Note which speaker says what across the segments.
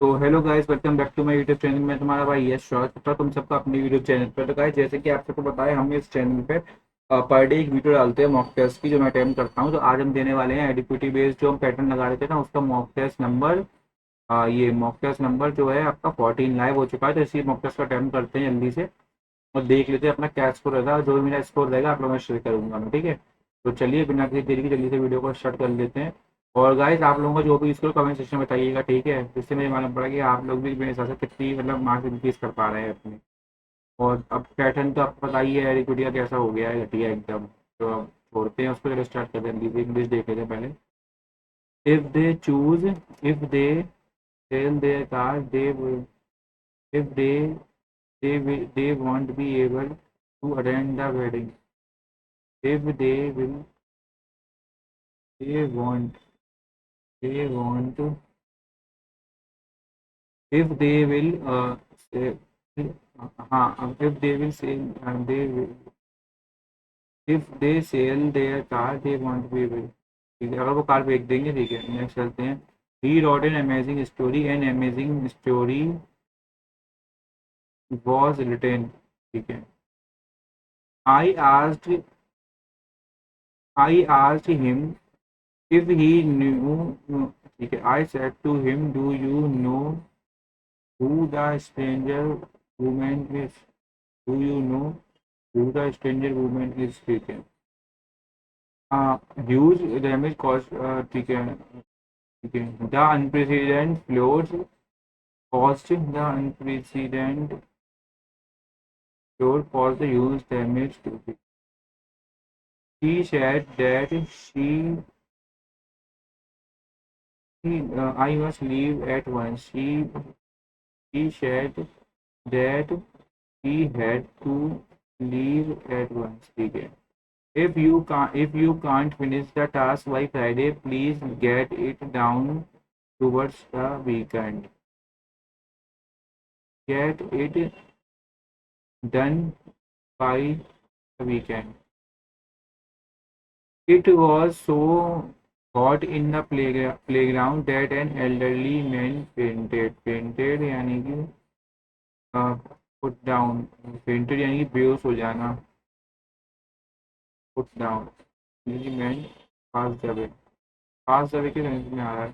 Speaker 1: तो hello guys, welcome back to my YouTube channel में तुम्हारा भाई यश शॉर्ट था तुम सबका अपने यूट्यूब चैनल पर। तो गाइस, जैसे कि आप सबको बताया, हम इस चैनल पे पर डे एक वीडियो डालते हैं मॉक टेस्ट की, जो मैं अटेम्प्ट करता हूँ। तो आज हम देने वाले हैं एडिक्विटी बेस्ड जो हम पैटर्न लगा रहे थे ना, उसका मॉक टेस्ट नंबर। ये मॉक टेस्ट नंबर जो है आपका 14 लाइव हो चुका है। तो इसी मॉक टेस्ट का अटेम्प्ट करते हैं जल्दी से और देख लेते हैं अपना क्या स्कोर रहेगा। जो भी मेरा स्कोर रहेगा आप लोगों में शेयर करूंगा मैं, ठीक है। तो चलिए बिना किसी देरी की जल्दी से वीडियो को स्टार्ट कर लेते हैं। और गाइस, आप लोगों का जो भी स्कोर कमेंट सेक्शन में बताइएगा, ठीक है। जिससे मुझे मालूम पड़ा कि आप लोग भी मेरे हिसाब से कितनी मतलब मार्क्स इंक्रीज कर पा रहे हैं अपने। और अब पैटर्न तो आपको पता ही है रिक्रूटिया कैसा हो गया है, घटिया एकदम। तो अब छोड़ते हैं उसको, चलो स्टार्ट करते हैं। जल्दी से इंग्लिश देख लेते हैं पहले। If they choose, if they sell their car, they if they won't be able to attend the wedding. If they want they want if they will say, हाँ, if they will say they will, if they sell their car they won't be able, ठीक है। अगर वो car बेच देंगे, ठीक है। Next चलते हैं। he wrote an amazing story was written, ठीक है। I asked I asked him if he knew, ठीक है। I said to him, do you know who the stranger woman is? Do you know who the stranger woman is? ठीक है। Huge damage cause, ठीक है, ठीक है। The unprecedented floods cost, the unprecedented flood cause the huge damage to, she said that I must leave at once. She said that he had to leave at once, ठीक है। If you can't finish the task by Friday, please get it down towards the weekend. Get it done by the weekend. It was so hot in the playground that an elderly man fainted. Fainted यानी कि put down, fainted यानी कि बेहोश हो जाना। put down यानी कि man passed away। passed away के सेंस में आ रहा है।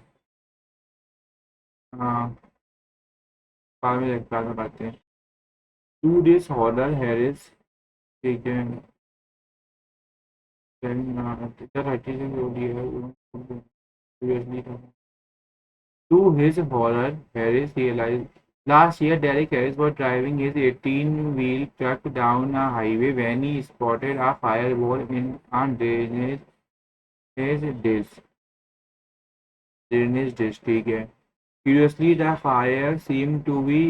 Speaker 1: हाँ, बाद में बातें हैं। 2 days हॉरर हैरिस, ठीक है। टीचर हटी से जो दिया है seriously था। To his horror, Harris realized last year Derek Harris was driving his 18-wheel truck down a highway when he spotted a fireball in a dish. Drainage dish, ठीक है। Curiously, the fire seemed to be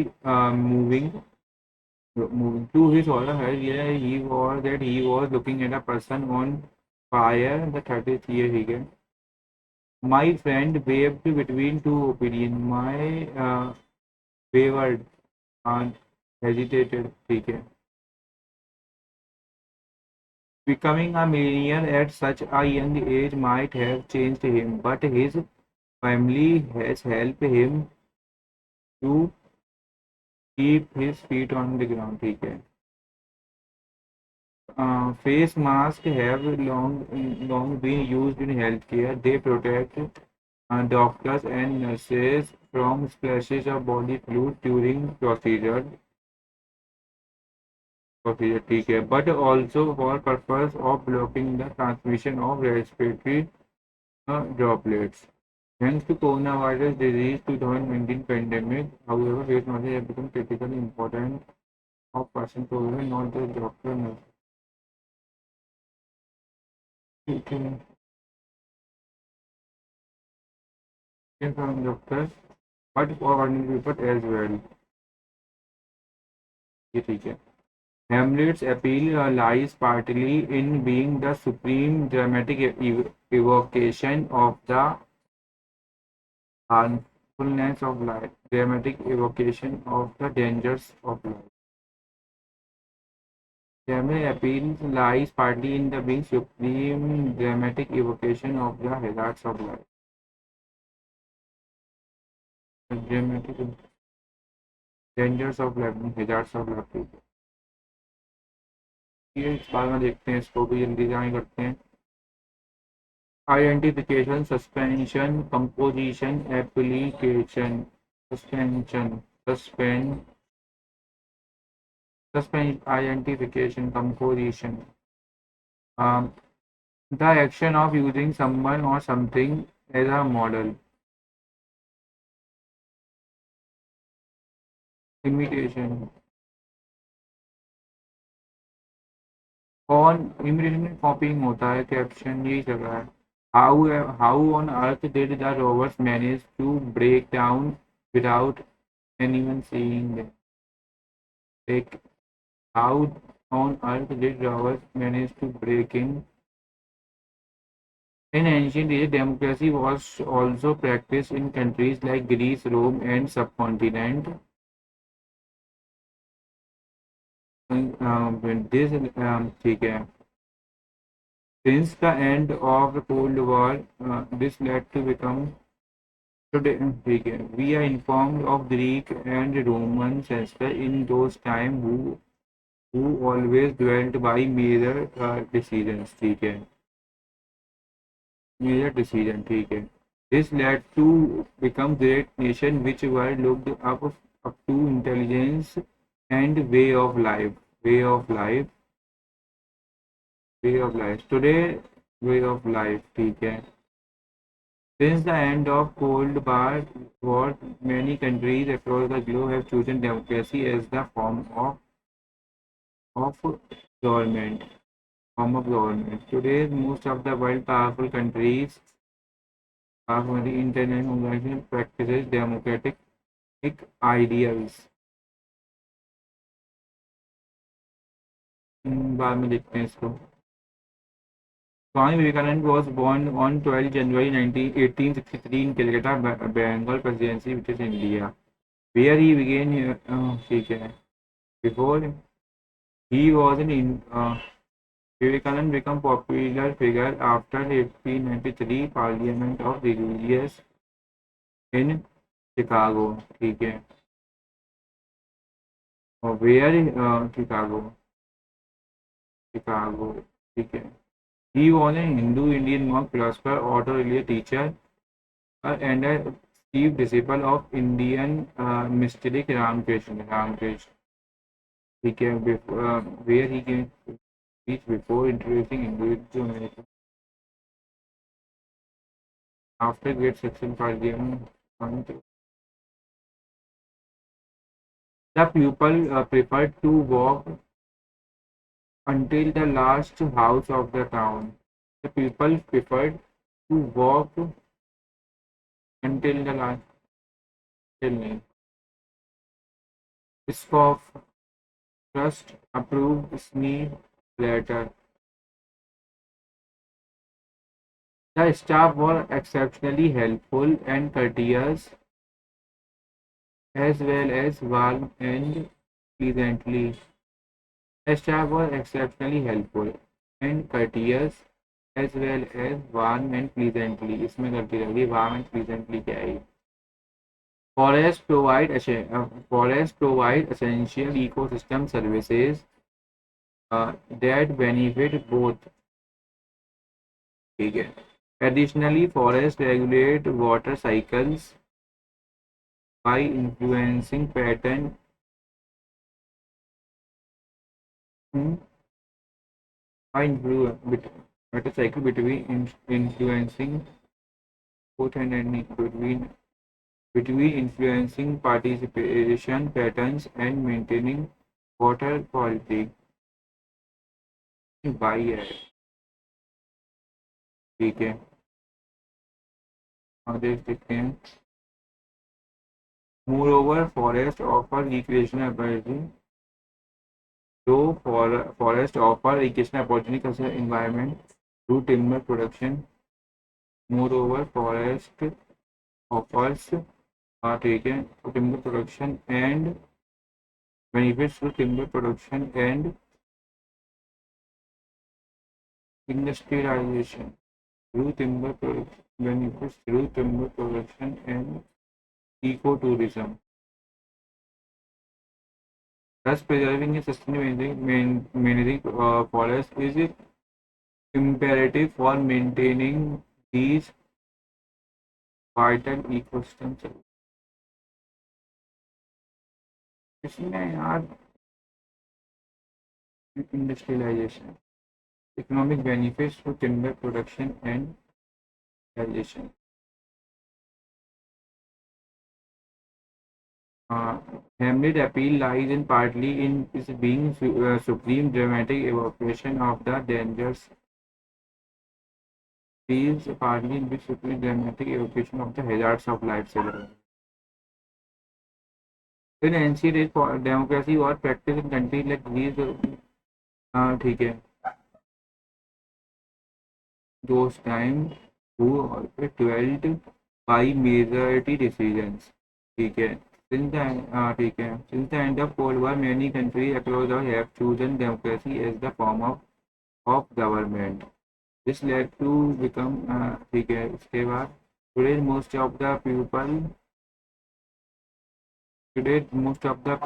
Speaker 1: moving. To his horror, Harris realized he was looking at a person on fire. The 30th year, ठीक है। My friend waved between two opinions. My wavered and hesitated, ठीक है। Becoming a millionaire at such a young age might have changed him, but his family has helped him to keep his feet on the ground, ठीक है। Face masks have long been used in healthcare. They protect doctors and nurses from splashes of body fluid during procedure, ठीक है। But also for purpose of blocking the transmission of respiratory droplets. Thanks to coronavirus disease 2019 pandemic, however, face masks have become critically important of person protection, not just doctor nurse, ठीक है। From doctors, but for ordinary people as well, ये ठीक है। Hamlet's appeal lies partly in being the supreme dramatic evocation of the harmfulness of life, dramatic evocation of the dangers of life. Hamlet's appeal lies partly in the being supreme dramatic evocation of the hazards of life. Dangers of lab, hazards of lab. ये इस बारे में देखते हैं, इसको भी जल्दी जाए करते हैं। Identification, suspension, composition, application. Suspension, suspend, suspend, identification, composition. Um, the action of using someone or something as a model. Imitation. On imitation में copying होता है, caption यही चल रहा है. How on earth did the rovers manage to break down without anyone seeing them? Like, how on earth did rovers manage to break in? In ancient Egypt, democracy was also practiced in countries like Greece, Rome, and subcontinent. This ठीक है. Since the end of the Cold War, this led to become today. ठीक है. We are informed of Greek and Roman ancestors in those times who always dwelt by major decisions. ठीक है. Major decision. ठीक है. This led to become great nation which were looked up to intelligence and way of life, way of life. Today, way of life. ठीक है. Since the end of Cold War, many countries across the globe have chosen democracy as the of government. Form of government. Today, most of the world powerful countries are international organization practices democratic ideals. बाद में देखते हैं इसको. Swami Vivekananda was born on 12 January 1863 in Calcutta, Bengal Presidency, which is India, where he began. ठीक है. Before he was Vivekananda became popular figure after 1893 Parliament of Religious in Chicago. ठीक है. और where Chicago, Chicago. ठीक है. He was a Hindu Indian monk, philosopher, author, religious teacher, and a chief disciple of Indian mystic Ramakrishna. He came before, where he came speech before introducing Hinduism to America. After great success Parliament, the people preferred to walk until the last house of the town. The people preferred to walk until the last. Scoff, trust, approve, sneer, flatter. The staff were exceptionally helpful and courteous, as well as warm and pleasantly. The staff were exceptionally helpful and courteous, as well as warm and pleasantly. इसमें गलती लगी, warm and pleasantly क्या है? Forests provide essential ecosystem services that benefit both. ठीक है. Additionally, forests regulate water cycles by influencing pattern by water cycle between influencing both and between influencing participation patterns and maintaining water quality. By है. ठीक है. आगे देखते हैं. Moreover, forests offer recreational opportunity. Though forests offer recreational opportunity cultural environment through timber production. Moreover, forest offers ठीक है, timber production and benefits through timber production and industrialization. Through timber production, benefits through timber production and eco tourism. Thus, preserving and sustainable managing forests is imperative for maintaining these vital ecosystems. इसमें यार industrialization, economic benefits to timber production and realization. Uh, Hamlet appeal lies in partly in its being supreme dramatic evocation of the dangers. Feels partly in which supreme dramatic evocation of the hazards of life cycle. In ancient age, democracy was practiced in countries like Greece. ठीक है. Those times who dwelt by majority decisions. ठीक है. ठीक है. Since the end of Cold War, many countries across the world have chosen democracy as the form of government. This led to become ठीक है. इसके बाद today most of the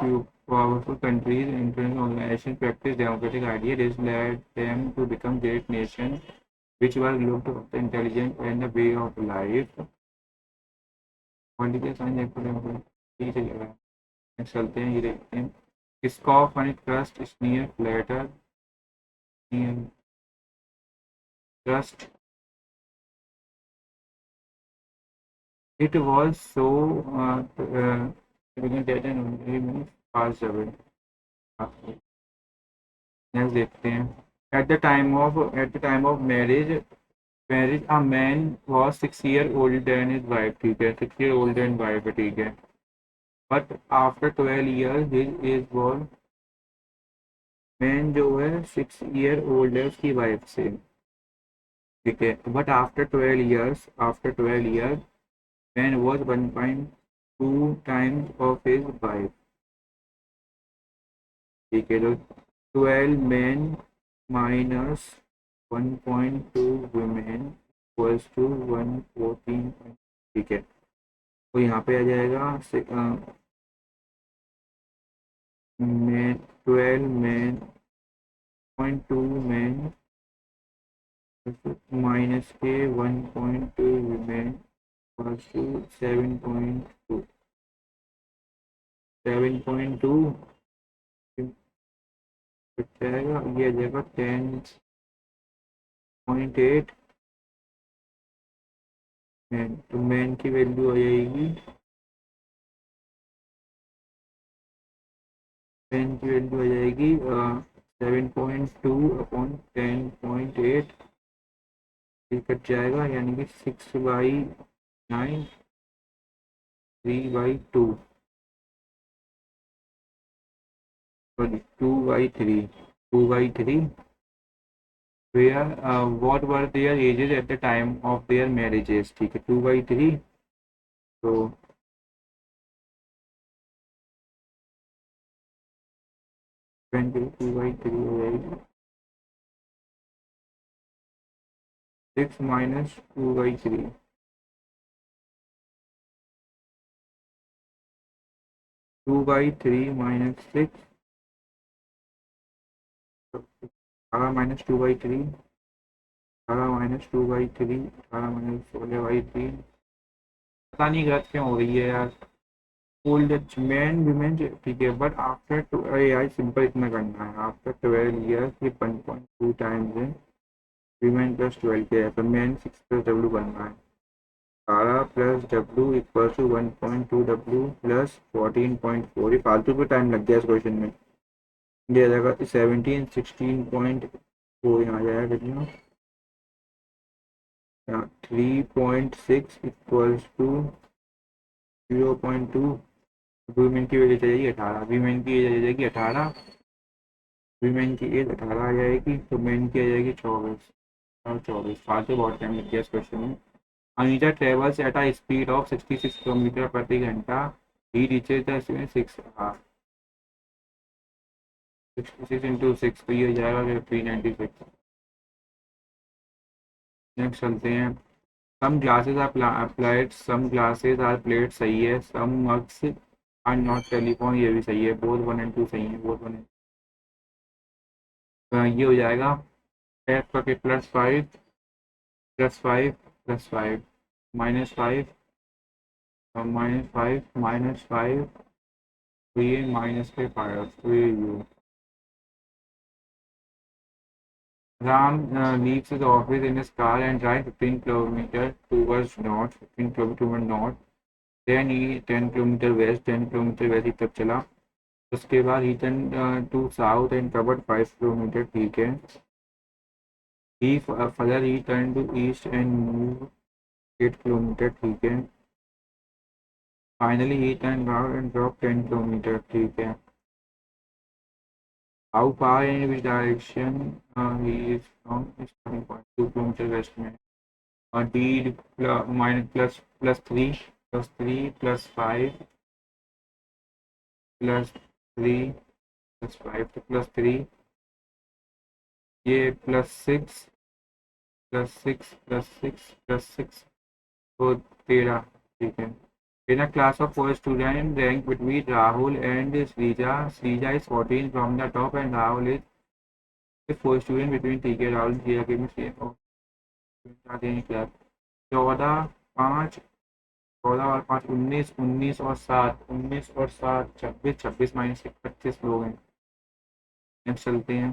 Speaker 1: powerful countries and international organizations practice democratic ideas. This led them to become great nations, which were looked at the intelligence and the way of life. Political science ठीक है. Next चलते हैं, ये देखते हैं. Scoff and trust sneer flatter trust. It was so dead and passed away. Next देखते हैं. At the time of marriage a man was 6 year older than his wife. ठीक है. 6 year older than wife है. ठीक है. But after 12 years his age was man जो है 6 year old है उसकी वाइफ से. ठीक है. But after 12 years man was 1.2 times of his wife. ठीक है. तो 12 man minus 1.2 women equals to 114. ठीक है. तो यहाँ पे आ जाएगा मैन 12 मैन 0.2 मैन माइनस के 1.2 वुमेन इक्वल्स टू 7.2. 7.2 जाएगा, ये आ जाएगा 10.8 मैन. तो मैन की वैल्यू आ जाएगी, मैन की वैल्यू आ जाएगी 7.2 अपॉन 10.8. कट जाएगा यानी कि 6/9 3/2 sorry 2/3 2/3 where what were their ages at the time of their marriages. ठीक है. 2/3 तो 2/3 हो जाएगी 6 minus 2/3. 2/3 minus 6 minus 2/3 minus 2/3 minus 16/3. पता नहीं गलत क्यों हो रही है यार. ओल्ड मैन विमेन ठीक है. बट आफ्टर यार सिंपल इतना करना है. आफ्टर 12 ईयर्स ये 1.2 टाइम्स है विमेन प्लस 12 के है. तो मैन 6 प्लस डब्ल्यू बनना है. 12 plus W equal to 1.2 W plus 14.4. ये फालतू पे टाइम लग गया इस क्वेश्चन में. ये आ जाएगा 17 16.4 यहाँ आ जाएगा कितना 3.6 इक्वल्स टू 0.2. वीमेन की वजह जाएगी 18. वीमेन की एज आ जाएगी 18. वीमेन की एज 18 आ जाएगी. तो मेन की आ जाएगी 24 और 24. फालतू बहुत टाइम लग गया इस क्वेश्चन में. Anita travels at a speed of 66 kilometre प्रति घंटा. He reaches the 6 hour. 66 into 6 तो ये हो जाएगा 396. नेक्स्ट चलते हैं. Some glasses are plate, some glasses are plate सही है, some mugs are not telephone ये भी सही है, बोथ 1 and 2 सही है, बोथ 1 ये हो जाएगा एफ का के +5 +5 +5 -5 -5 -5 तो ये -5 तो ये you Ram leaves his office in his car and drives 15 kilometers towards north, 15 kilometers towards north. Then he 10 kilometers west, 10 kilometers west ही तक चला. उसके बाद he turned to south and covered 5 kilometers. ठीक है. He further he turned to east and moved 8 kilometers. ठीक है. Finally he turned out and dropped 10 kilometers. ठीक है. How far in which direction he is from his starting point? 2 kilometers west में. D minus +3 +3 +5 +3 +5 तो +3 ये +6 +6 +6 +6 तो 13 ठीक है. In a class of 4 students ranked between Rahul and Srija, Srija is 14 from the top and Rahul is the 4 student between ठीक है. Rahul Srija के में क्लास 14 5 14 और 5 19 19 और 7 19 और 7 26 26 -1 25 लोग हैं. नेक्स्ट चलते हैं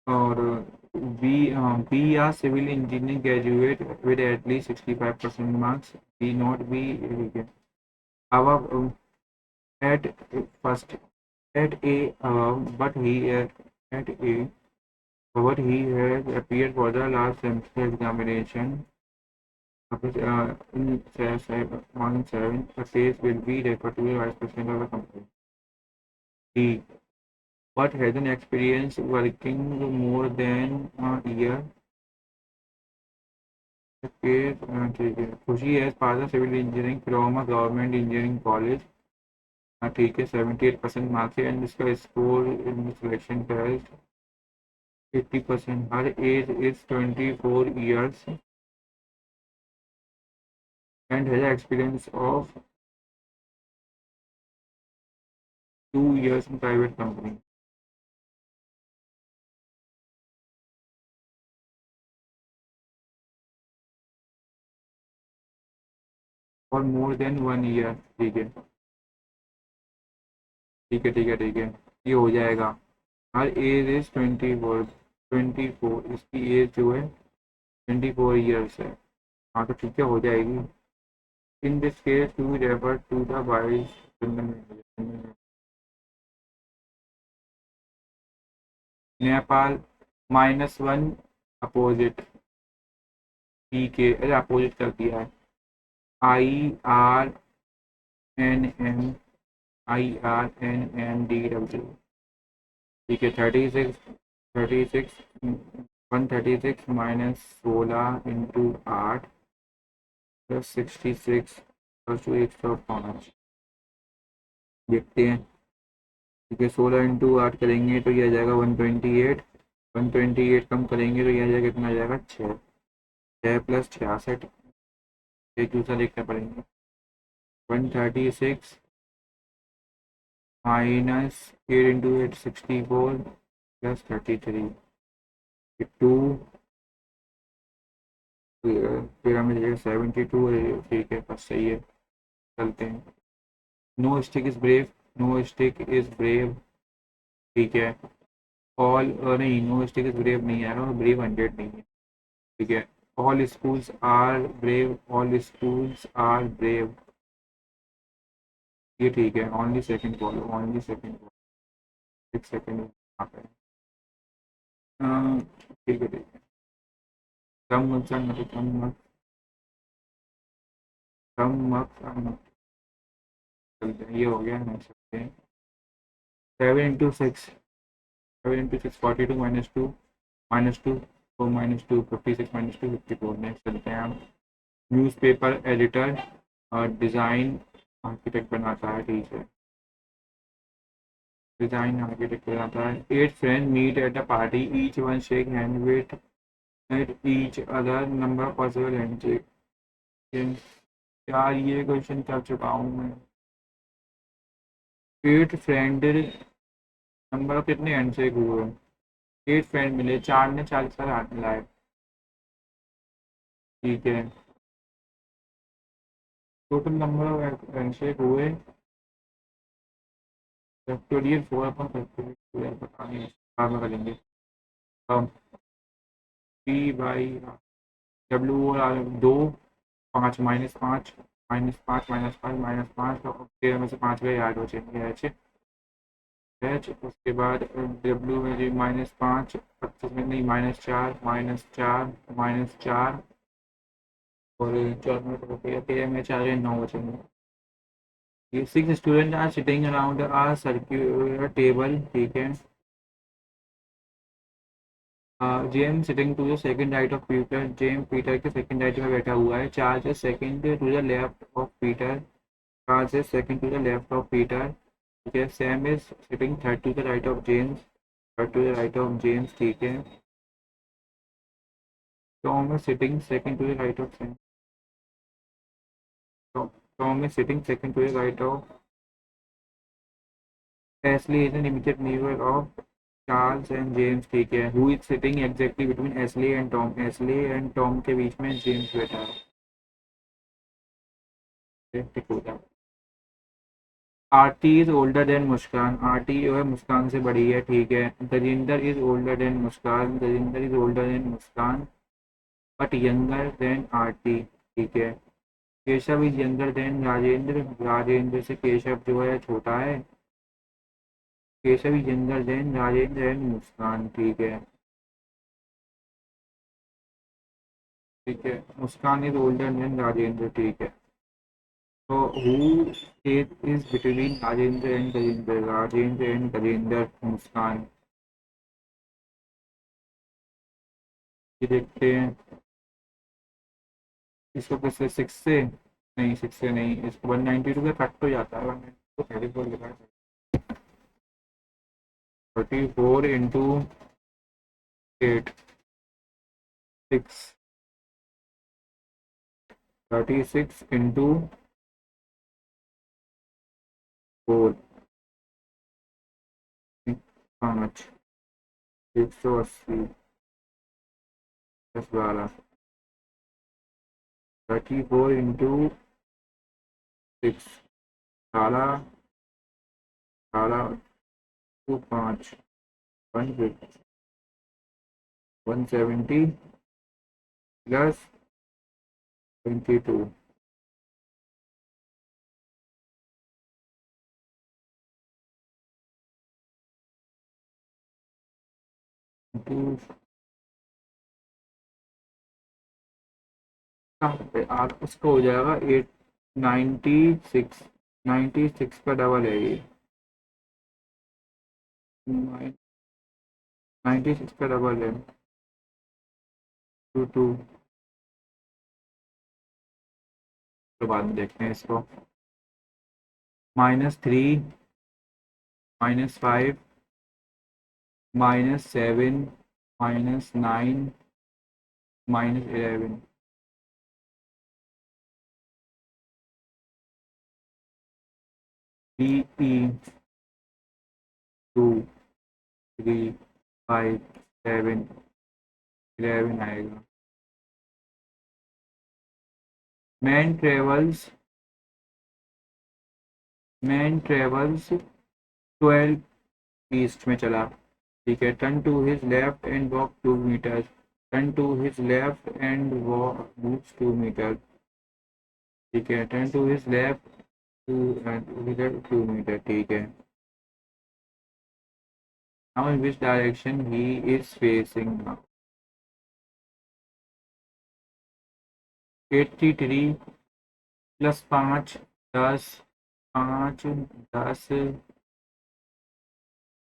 Speaker 1: और बी बी या civil engineering graduate with at least 65% marks. B not B ठीक है. अब at first at a but he at a but he has appeared for the last semester examination. In 7, a case will be referred to the vice president of the company. D. But has an experience working more than a year. The case, ठीक है. खुशी has passed the civil engineering from a government engineering college. ठीक है. 78% marks है and इसका score in selection test 80%. Her age is 24 years and has experience of 2 years in private company. For more than 1 year. ठीक है ठीक है ठीक है ठीक है. ये हो जाएगा. हर एज इज 24 इसकी एज जो है 24 ईयर्स है. हाँ तो ठीक है हो जाएगी. In this case to refer to the vice. Nepal -1 opposite के अरे अपोजिट कर दिया है. IRNM IRNMDW ठीक है. 36 136 -16 इंटू 8 +66 +105 देखते हैं. ठीक है. 16 इंटू 8 करेंगे तो ये आ जाएगा 128. 128 कम करेंगे तो ये आ जाएगा कितना आ जाएगा 6 6 + 66 एक दूसरा देखना पड़ेंगे. 136 -8 इंटू 8 64 +33 2 फिर हमें जाएगा 72. ठीक है बस सही है. चलते हैं. No stick is brave. No stick is brave ठीक है. ऑल नहीं नो स्टिक इज ब्रेव नहीं आएगा. ब्रेव 100 नहीं है. ठीक है. All schools are brave. All schools are brave ये ठीक है. Only second call. Only second call 6 second यहाँ पे. ठीक है ठीक है. कम मत कम मत कम मत चलते हैं. ये हो गया. नेक्स्ट चलते हैं. 7 इंटू सिक्स 42 -2 -2 4 -2 56 -2 54. नेक्स्ट चलते हैं हम. न्यूज़पेपर एडिटर डिज़ाइन आर्किटेक्ट बनाता है. ठीक है. डिज़ाइन आर्किटेक्ट बनाता है. 8 friend meet at a party each one shake hand with at each other number possible entry. यार ये क्वेश्चन कर चुका हूँ मैं। एट फ्रेंड नंबर कितने हैंडशेक हुए? एट फ्रेंड मिले, चार ने 40 साल हाथ मिलाए। ठीक है। टोटल नंबर ऑफ हैंडशेक हुए फैक्टोरियल 4 अपन फैक्टोरियल पता नहीं, बाद में करेंगे। अब पी बाई डब्ल्यू और दो, पाँच माइनस पाँच, माइनस पाँच तो 13 में से 5 गए, 8 बचेंगे एच। एच उसके बाद डब्ल्यू में जी -5, 25 में नहीं, -4, -4 और 4 में तो 13 में 4 गए, 9 बचेंगे। ये 6 student are sitting around a circular table. ठीक है। James sitting to the second right of Peter, James Peter के सेकंड राइट में बैठा हुआ है। Charles is second to the left of Peter, Charles is second to the left of Peter. ठीक है। Sam is sitting third to the right of James, third to the right of James. ठीक है। Tom is sitting second to the right of Sam, Tom is sitting second to the right of Ashley, is an immediate neighbour of Charles and James. ठीक है। Who is sitting exactly between Ashley and Tom, Ashley and Tom के बीच में James बैठा है। ठीक हो गया। Aarti is older than Muskan, Aarti जो है मुस्कान से बड़ी है। ठीक है। Gajinder is older than Muskan, Gajinder is older than Muskan but younger then आरती। ठीक है। Keshav is younger than Rajendra, Rajendra से केशव जो है छोटा है। Keshav is younger than Rajendra and Muskan. ठीक है। ठीक है। Muskan is older than Rajendra. ठीक है। तो who is between Rajendra and Gajendra, Rajendra and Gajendra, Muskan. ये देखते हैं इसको किससे, 6 से नहीं, 6 से नहीं, इसको 192 का कट हो जाता है, 192 को 34 लिखा है। 34 into 8, 6, 36 into 4, 5, 180, 10, 12, 34 into 6, 18, 18 to 5, 150, 170 plus 22, आप उसको हो जाएगा 96, 96 का डबल है ये, 96 का डबल है 22। तो बाद में देखते हैं इसको। -3, -5, -7, -9, -11, DE 2, 3, 5, 7, 11 आएगा। Man travels, man travels 12 east में चला। ठीक है। Turn to his left and walk 2 metre, turn to his left and walk moves 2 metre. ठीक है। Turn to his left to 2 metre. ठीक है। Now in which direction he is facing now? 83 +5, 10, 5, 10,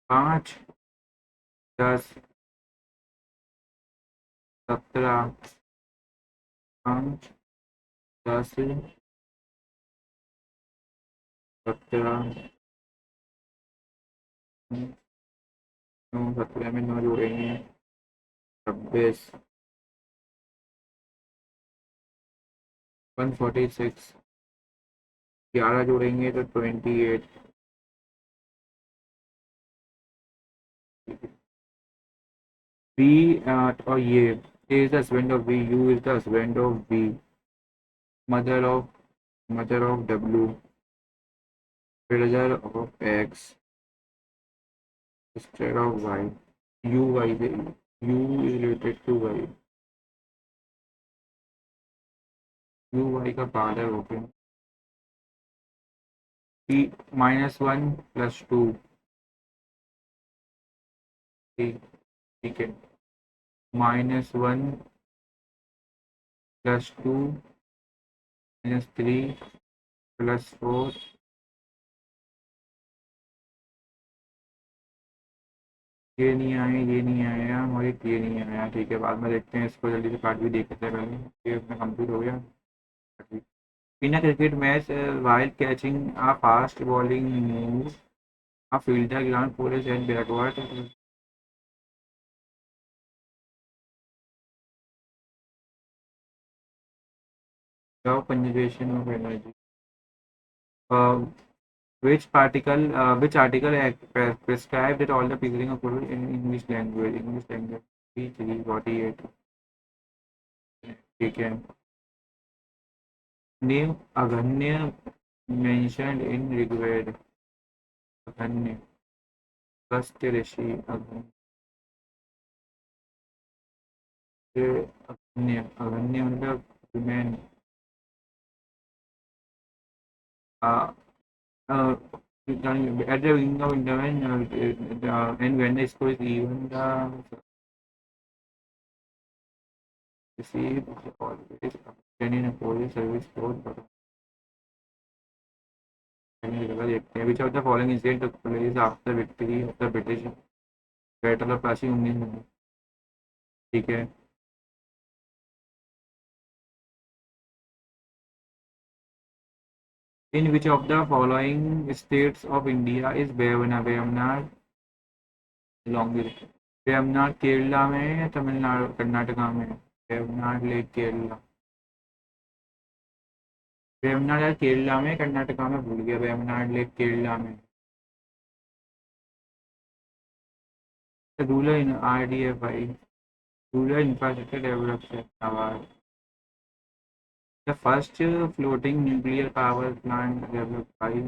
Speaker 1: 5, 10, 17, 5, 10, 17, 9, 17 में 9 जोड़ेंगे, 26, 146, 11 जोड़ेंगे तो 28। बी और ये is the husband of B, U is the husband of B, mother of W, brother of X, sister of Y, U Y, U is related to Y, U Y का father हो गया। P -1 + 2, ठीक है, -1 + 2 -3 + 4, ये नहीं आया, ये नहीं आया और एक ये नहीं आया। ठीक है, बाद में देखते हैं, इसको जल्दी से काट भी देख लेते हैं पहले, ये अपना कंप्लीट हो गया। In a cricket match, while catching a fast bowling move, a fielder ground for his head backward. The conservation of energy. Uh, which article prescribed that all the picturing of food in English language? English language. P348. ठीक है. Name Aganya mentioned in Rigved. Aganya. Agastya Rishi. Aganya मतलब women. At the beginning of interval, and when the score is even, the receive always obtain in a police service code. देखते हैं which of the following incident took place after victory of the British Battle of Plassey 1900। ठीक है, in which of the following states of India is Wayanad longest? Vembanad Kerala में है या तमिलनाडु कर्नाटका में? Vembanad lake Kerala, Vembanad यार केरला में, कर्नाटका में भूल गया, वेमनाड लेक केरला में। रूरल इन RDF भाई, rural infrastructure development award. The first floating nuclear power plant develop by,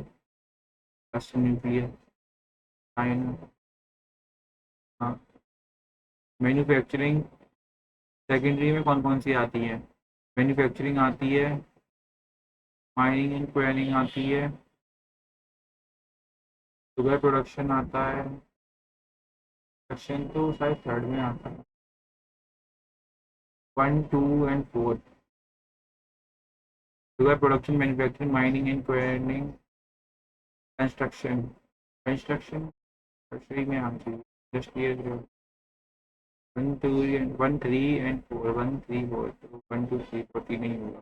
Speaker 1: first nuclear, China. हाँ, मैन्युफैक्चरिंग सेकेंडरी में कौन कौन सी आती है? मैन्युफैक्चरिंग आती है, माइनिंग एंड क्वेरिंग आती है, शुगर प्रोडक्शन आता है, प्रोडक्शन तो शायद थर्ड में आता है। 1, 2 and 4, sugar production, manufacturing, mining and quarrying, construction. Construction three में आना चाहिए, इंडस्ट्रियल। 1, 2 एंड 1, 3 एंड 4, 1, 3, 4, 1, 2, 3, 4 नहीं होगा।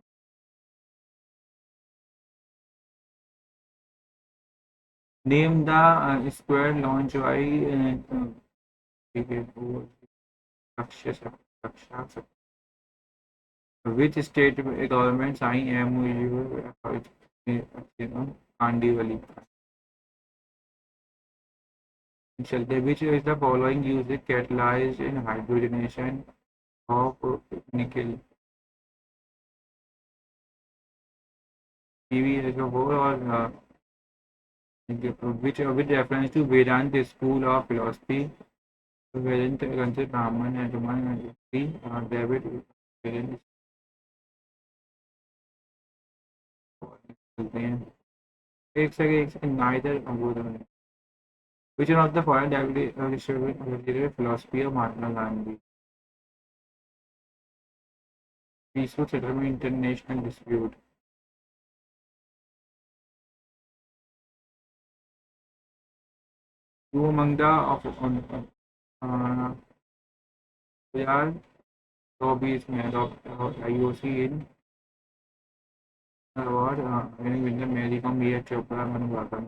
Speaker 1: Name the square launch by, ठीक है, रक्षा, which state government signed MOU Kandivali? चलते, which is the following used catalyzed in hydrogenation of nickel? PV or which with reference to Vedanta school of philosophy, Vedanta considered Brahman and Raman and David Vedanta चलते हैं। एक second neither बोल, which one of the following distributed philosophy of Mahatma Gandhi? Peaceful settlement international dispute। Who among the of यार तो भी इसमें IOC इन award, winner मेरी com, Neeraj Chopra, Manu Bhaker.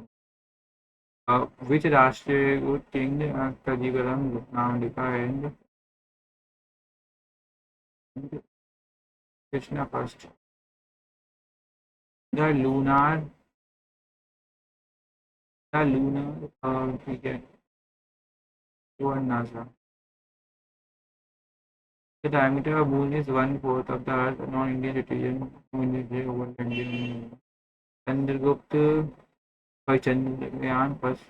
Speaker 1: विच राष्ट्रीय किंग कांचीपुरम नाम लिखा है कृष्णा फर्स्ट। द लूनार ठीक है, वो NASA. The diameter of moon is one fourth of the Earth. Non-Indian citizen moon is over Indian. Chandragupta भाई चंद्रयान फर्स्ट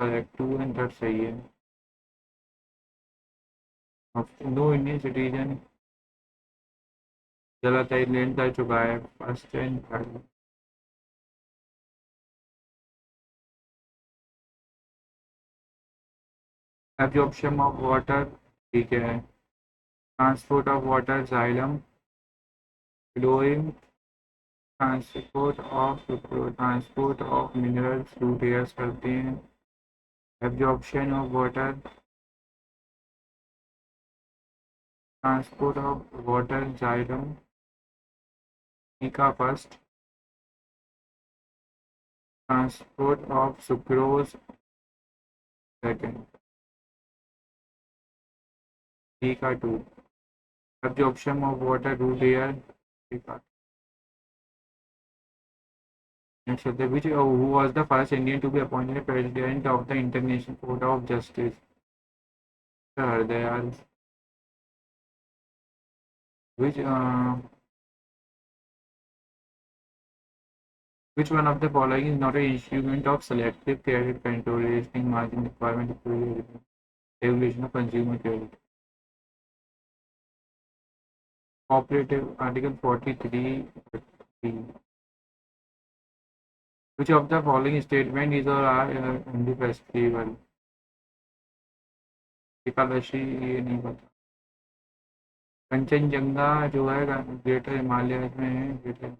Speaker 1: करेक्ट, 2 and 3 सही है। नो इंडियन सिटीजन गलत है, लैंड कर चुका है first and third. Absorption of water ठीक है। Transport of water xylem flowing. Transport of minerals root hairs करते हैं। Absorption of water, transport of water xylem टीका first. Transport of sucrose second, टीका two. Absorption of water root hair टीका। Next, which who was the first Indian to be appointed president of the International Court of Justice? Dayal. Which which one of the following is not an instrument of selective credit control, listing margin requirement, regulation of consumer credit? Operative Article 43. Which of the following statement is or are Hindu festival? Ekadashi ये नहीं पता। कंचनजंगा जो है greater Himalaya में है, greater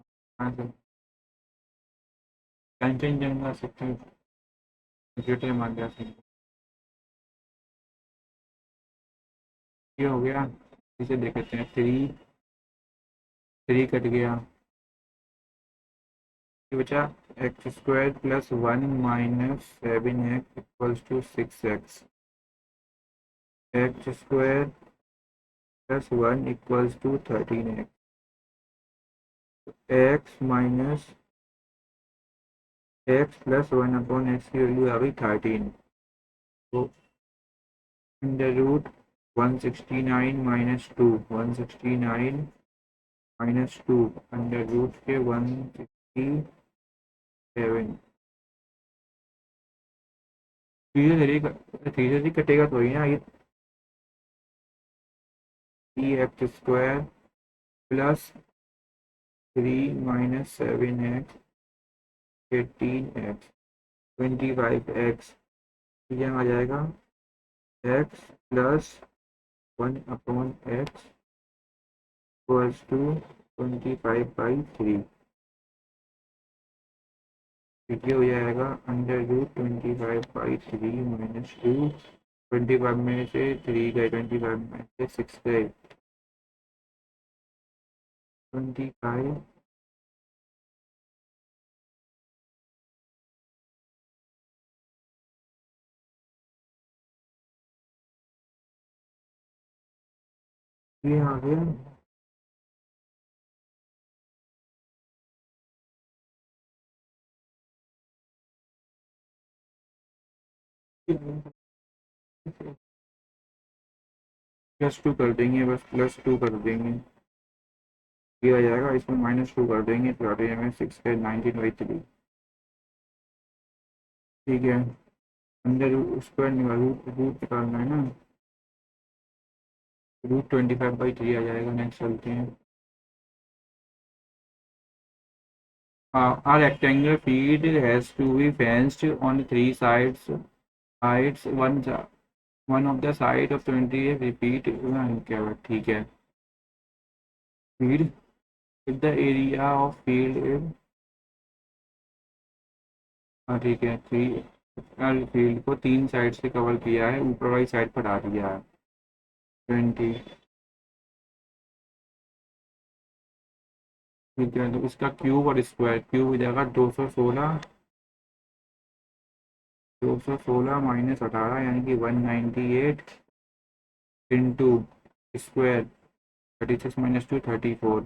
Speaker 1: Kanchenjunga सबसे greater Himalaya से ये हो गया। इसे देख लेते हैं, थ्री थ्री कट गया, ये बचा x square plus 1 - 7x equals to 6x। X square plus 1 equals to 13x। X minus x plus 1/x की वैल्यू आ गई 13। तो अंडर रूट 169 - 2, 169 - 2 अंडर रूट के 167। धीरे धीरे कटेगा तो ही ना ये। X square plus 3 - 7x 18x 25x, यहाँ आ जाएगा x plus 1/x equals to 25/3। ये हो जाएगा अंडर रूट 25/3 - 2। 25 में से 3 गए, 25 में से 6 गए, 25। ये आ गया। +2 कर देंगे, बस +2 कर देंगे, ये आ जाएगा। इसमें -2 कर देंगे तो आ जाएगा 6 के 19/3। ठीक है, अंदर स्क्वायर निकाल, रूट रूट निकालना है ना, रूट 25/3 आ जाएगा। नेक्स्ट चलते हैं। A rectangular field has to be fenced on 3 sides. One of the side of 20 repeat क्या ठीक है। Field, if the area of field is ठीक है, फील्ड को 3 साइड से कवर किया है, ऊपर वाली साइड पर आ दिया है 20। ठीक है, तो इसका क्यूब और स्क्वायर, क्यूब हो जाएगा 216 - 18 यानी कि 198 इंटू स्क्वायर 36 - 2 34।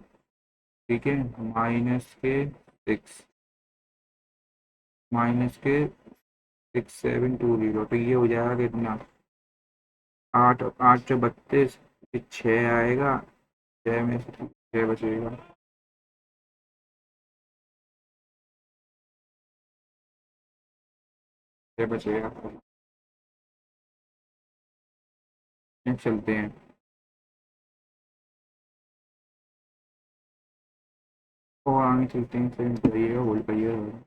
Speaker 1: ठीक है, -6 -6 7 2 0, तो ये हो जाएगा कितना, 8 8 32, 6 आएगा, 6 में से 6 बचेगा, 6 बचेगा। नेक्स्ट चलते हैं। और आगे चलते हैं, सेम करिएगा, होल्ड करिएगा।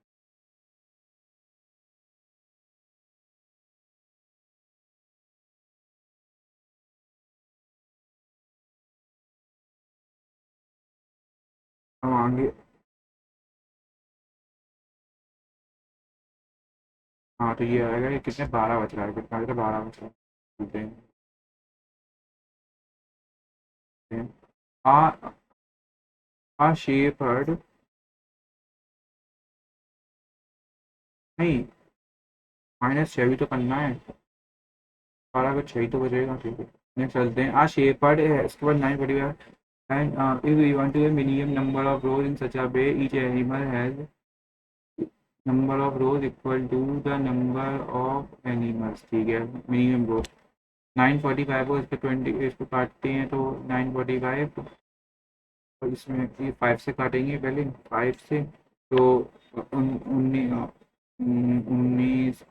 Speaker 1: अब आगे, हाँ तो ये आएगा, ये कितने 12 बच रहा है, कितना बच रहा है, 12 बच रहा है। चलते हैं। आ आ शेपर्ड, नहीं, -6 भी तो करना है, 12 का 6 ही तो बचेगा, ठीक है। नेक्स्ट चलते हैं। आ शेपर्ड है, इसके बाद 9 पड़ी है। And if we want to minimum number of rows in such a way each animal has number of rows equal to the number of animals, ठीक है, मिनिमम रोज 945 को इसके 20, इसको काटते हैं तो 945, और इसमें ये 5 से काटेंगे पहले, 5 से तो 19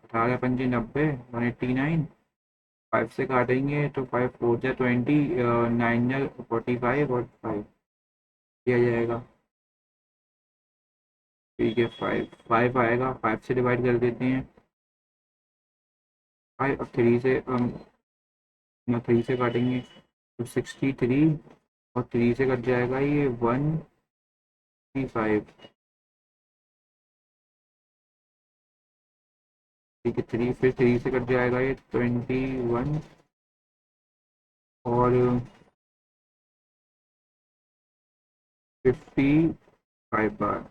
Speaker 1: 18 पंजे 90, 189, 5 से काटेंगे तो 5 4 जा 20, 9 जा 45 और 5 किया जाएगा, ठीक है। 5 आएगा, 5 से डिवाइड कर देते हैं, 5 अब 3 से 3 से काटेंगे तो 63, और 3 से कट जाएगा ये 135, ठीक है। 3 फिर 3 से कट जाएगा ये 21, और 55 बार,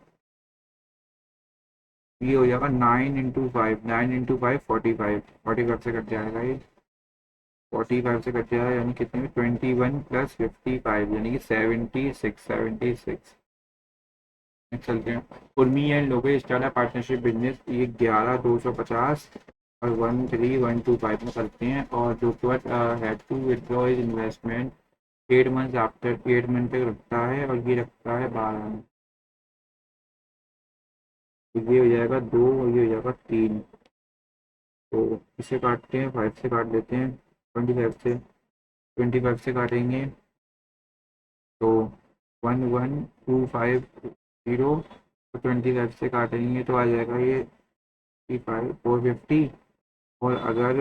Speaker 1: ये हो जाएगा 9 × 5, 9 × 5 45, 45 से कट जाएगा ये, 45 से कट जाएगा, यानी कितने में 21 + 55, यानी कि 76। चलते हैं। उर्मी एंड लोगे स्टार्ट पार्टनरशिप बिजनेस, ये 11 250 और 13 125 में करते हैं, और जो कि had to withdraw is investment 8 month after, 8 month तक रखता है, और ये रखता है 12 में, तो ये हो जाएगा 2 और ये हो जाएगा 3, तो इसे काटते हैं, 5 से काट देते हैं, 25 से काटेंगे तो 11 250, तो 25 से काटेंगे तो आ जाएगा ये 450, और अगर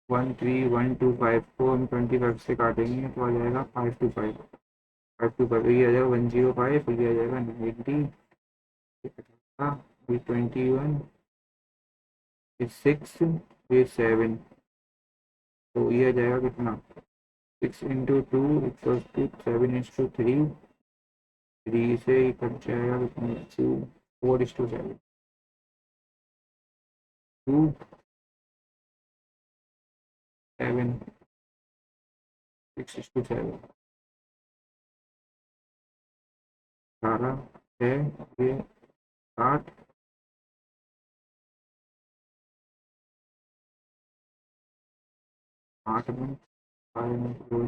Speaker 1: 13125 को हम 25 से काटेंगे तो आ जाएगा 525, ये आ जाएगा 105, ये आ जाएगा 90, 21, 6, ये 7, तो ये आ जाएगा कितना, 6 × 2 = 2, 7 × 3, 3 से ही कट जाएगा कितना, 4:7, 2 7, 6:7, 18 है, ये 8, 8 में 5 में 2,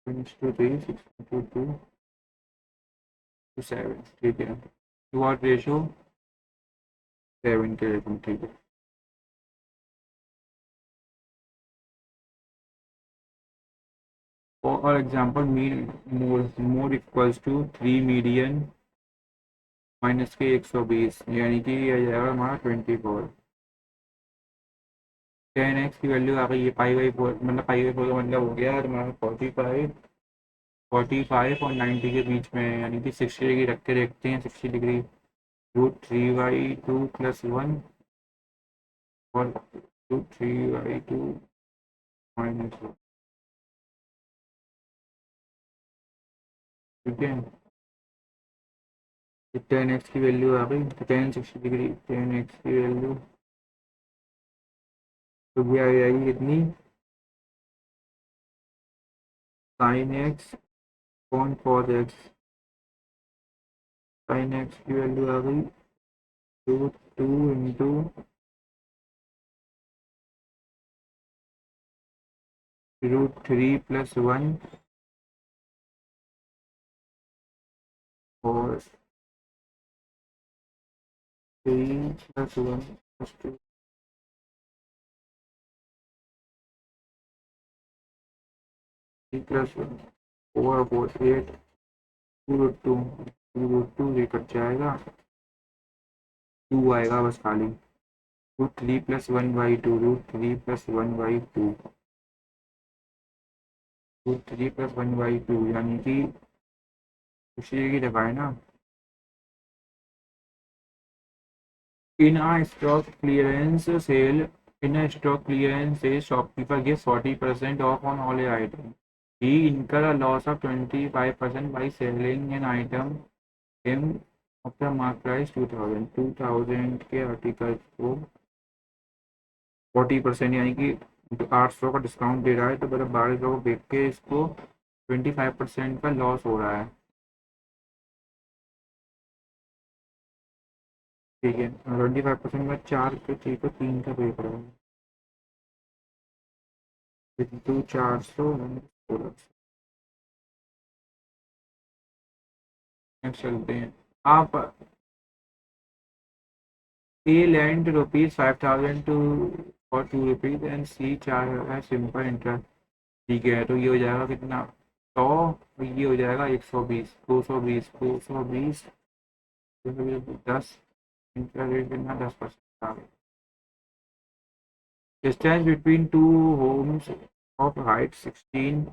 Speaker 1: 7:3, 6:2 ठीक है, 2:7 के रेटिंग, ठीक है। और example, mean more equals to 3 median -के 120, यानी कि ये आ जाएगा हमारा 24, 10x की वैल्यू आ गई, ये पाई/4, मतलब पाई/4 का मतलब हो गया तुम्हारा 45 और 90 के बीच में, यानी कि 60 डिग्री रख के देखते हैं, 60 डिग्री, √3/2 + 1, और √3/2 -1, ठीक है। 10x की वैल्यू आ गई, तो 10 60 डिग्री, 10x की वैल्यू तो ये आ जाएगी कितनी, sin x upon cos x, sine x की वैल्यू आ गई √2 इंटू √3 + 1 और 3 + 1 + 2 3 + 1 4/8 2√2 2√2 ये कट जाएगा, 2 आएगा बस खाली, √3 + 1/2 √3 + 1/2 √3 + 1/2 यानी कि उसी की जगह है ना। In a stock clearance sale, in a stock clearance sale, shopkeeper gives 40% off on all items. He incur a loss of 25% by selling an item in of the mark price 2000 2000 के आर्टिकल को 40% यानी कि 800 का discount दे रहा है, तो मतलब 1200 को बेच के इसको 25% का लॉस हो रहा है। ठीक है, 25% में 4 के चाहिए तो 3 का पे करो, 400 चलते हैं। आप ए लैंड ₹5,000 टू और ₹2 एंड सी चार्ज है सिंपल इंटरेस्ट। ठीक है, तो ये हो जाएगा कितना 100, ये हो जाएगा 120 220 220 10 इंटरेस्ट रेट कितना 10%। Distance between two homes of height 16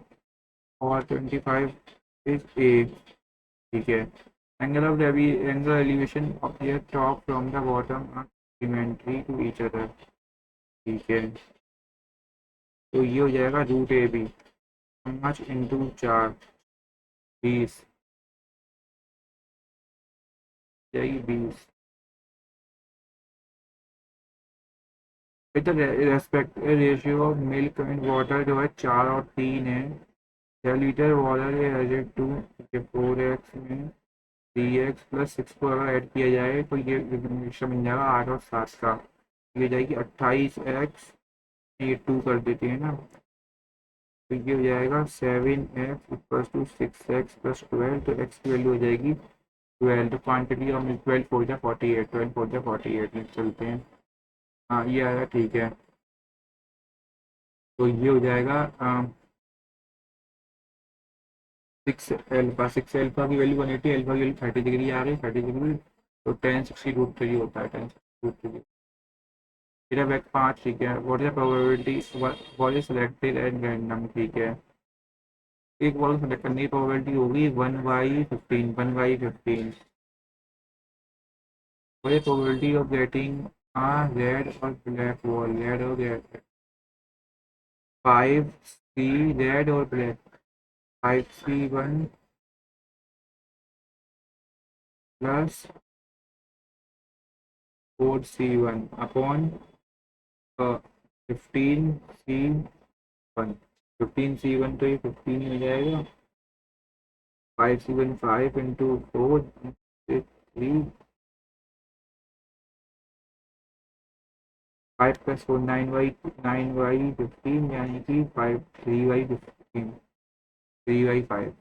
Speaker 1: और 25 इज ए। ठीक है, angle elevation of their top from the bottom are complementary to each other। ठीक है, तो ये हो जाएगा √AB 5 इंटू 4 20 जाएगी 20। इधर respect ratio of milk and water जो है 4 और 3 है, 6 लीटर वाटर है 2, 4x में 3x + 6 को अगर ऐड किया जाए तो ये मिक्सचर बन जाएगा 8 और 7 का, ये जाएगी 28x, ये 2 कर देते हैं ना, तो ये हो जाएगा 7x = 6x + 12, तो x की वैल्यू हो जाएगी 12, तो क्वांटिटी ऑफ मिल्क 12 4 जा 48, 12 4 जा 48 लिख चलते हैं। हाँ ये आया, ठीक है, तो ये हो जाएगा 6 अल्फा की वैल्यू 180, अल्फा की वैल्यू 30 डिग्री आ गई, 30 डिग्री, तो 1060√3 होता है, 1060√3। फिर अब 5, ठीक है, what is the probability what is selected and random. ठीक है, एक बॉल सेलेक्ट करने की प्रोबेबिलिटी होगी 1/15 1/15। what is the probability of getting a red or black ball, red or black, 5C red or black, 5C1 plus 4C1 upon 15C1। 15C1 तो ये 15 ही हो जाएगा, 5C1 5 इंटू 4 3, 5 + 4 9/15 यानी कि 5 3/15 3/5।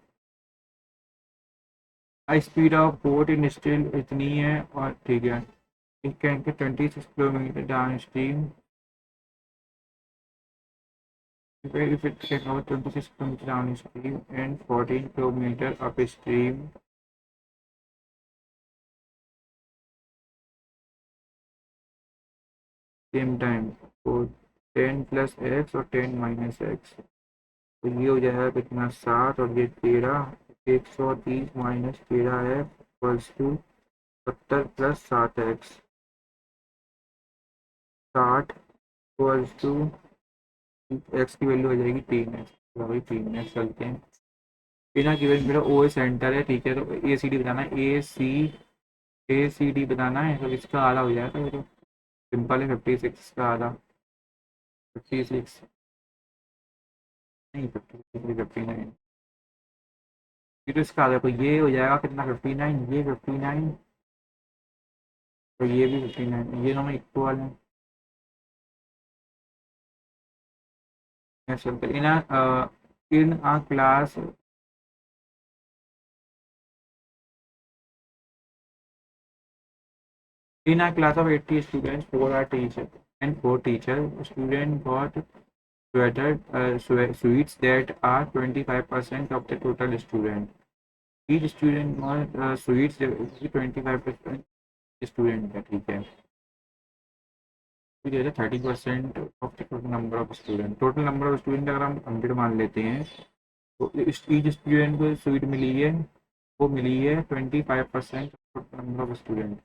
Speaker 1: Speed of boat in still इतनी है, और ठीक है, इट कैन के 26 kilometre down stream, if it can cover 26 kilometer downstream and 14 kilometer upstream, same time, तो 10 + x और 10 - x, तो ये हो जाएगा कितना 7 और ये 13, 130 - 13 है equals to 70 + 7x, 60 equals to x की वैल्यू हो जाएगी 3x, तो भाई 3x चलते हैं। बिना गिवन मेरा ओ ए सेंटर है, ठीक है, तो ए सी डी बताना है, ए सी डी बताना है, तो इसका आधा हो जाएगा, ये तो सिंपल है, 56 का आधा 56 नहीं 59, ये तो इसका देखो ये हो जाएगा कितना 59, ये 59, तो ये भी 59, ये दोनों इक्वल हैं। इन a class in a class of 80 students, four are teachers and four teachers. Student got sweets that are 25% of the total student. Each student got sweets that is 25% student है, ठीक है। फिर 30% of the total number of student. Total number of student अगर हम 100 मान लेते हैं तो ईच स्टूडेंट को स्वीट मिली है, वो मिली है 25% total number of student.